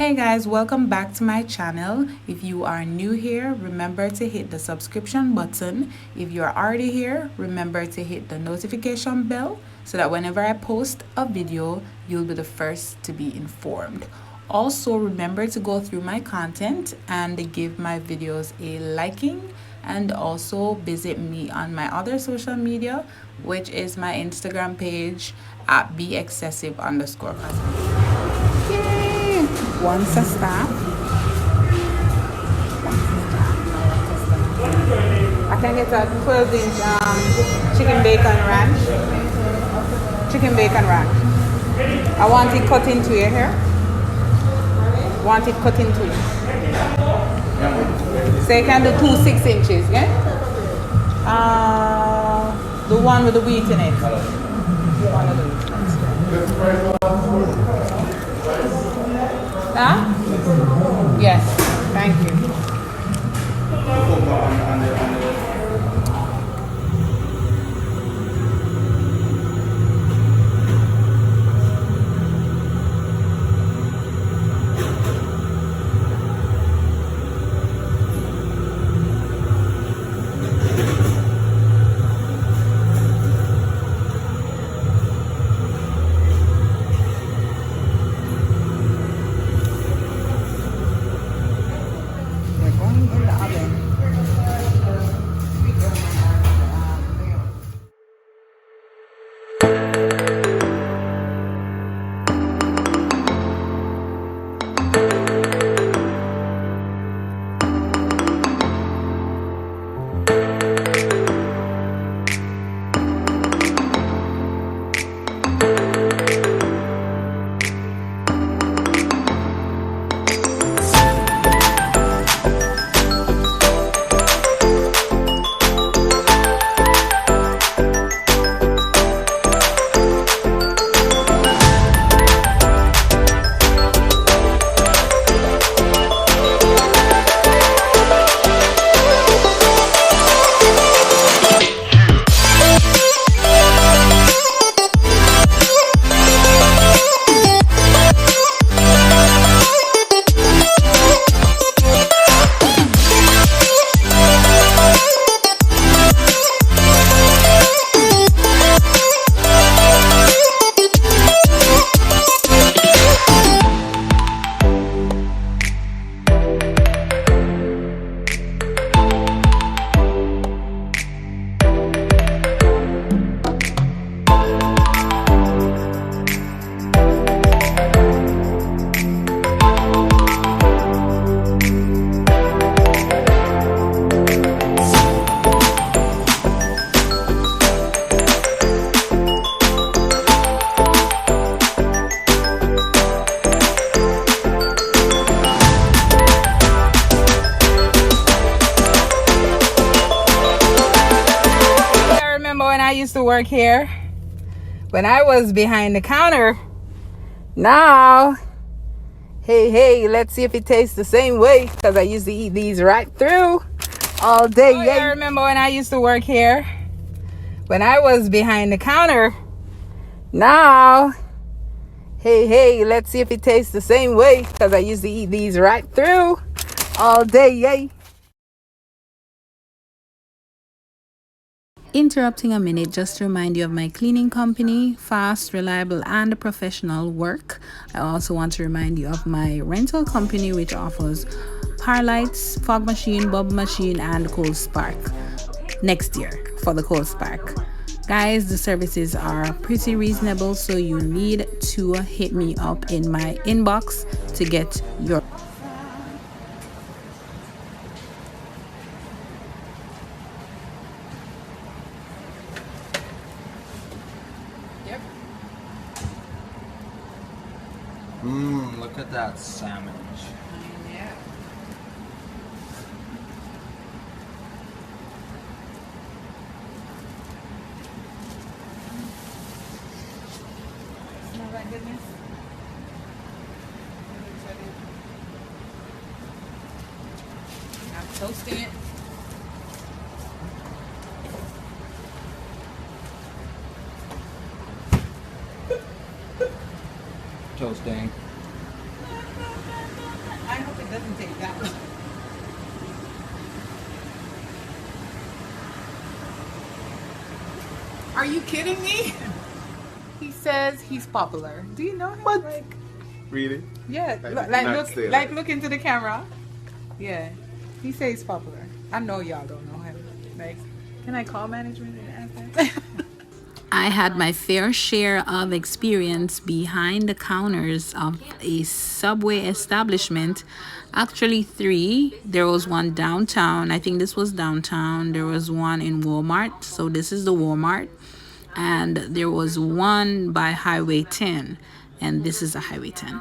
Hey guys, welcome back to my channel. If you are new here, remember to hit the subscription button. If you are already here, remember to hit the notification bell so that whenever I post a video, you'll be the first to be informed. Also, remember to go through my content and give my videos a liking, and also visit me on my other social media, which is my Instagram page at beexcessive_cosmetics. Yay! Once a staff. I can get a 12-inch chicken bacon ranch. Chicken bacon ranch. I want it cut into your hair. Want it cut into it. So you can do 2 6-inches, yeah? The one with the wheat in it. One of the wheat. Huh? Yes, thank you. I used to work here when I was behind the counter. Now, hey, let's see if it tastes the same way, because I used to eat these right through all day. Oh, yeah, I remember when I used to work here when I was behind the counter. Now, hey, let's see if it tastes the same way, because I used to eat these right through all day. Yay. Interrupting a minute just to remind you of my cleaning company, fast, reliable, and professional work. I also want to remind you of my rental company, which offers power lights, fog machine, bubble machine, and cold spark next year for the cold spark. Guys, the services are pretty reasonable, so you need to hit me up in my inbox to get your look at that sandwich. Yeah. Smell that goodness? I'm toasting it. Toasting. take that. Are you kidding me? He says he's popular. Do you know him? What? Like, Really? yeah, like look into the camera. Yeah, he says he's popular. I know y'all don't know him. Like, can I call management and ask them? I had my fair share of experience behind the counters of a Subway establishment. Actually, three. There was one downtown. I think this was downtown. There was one in Walmart. So this is the Walmart. And there was one by Highway 10. And this is a Highway 10.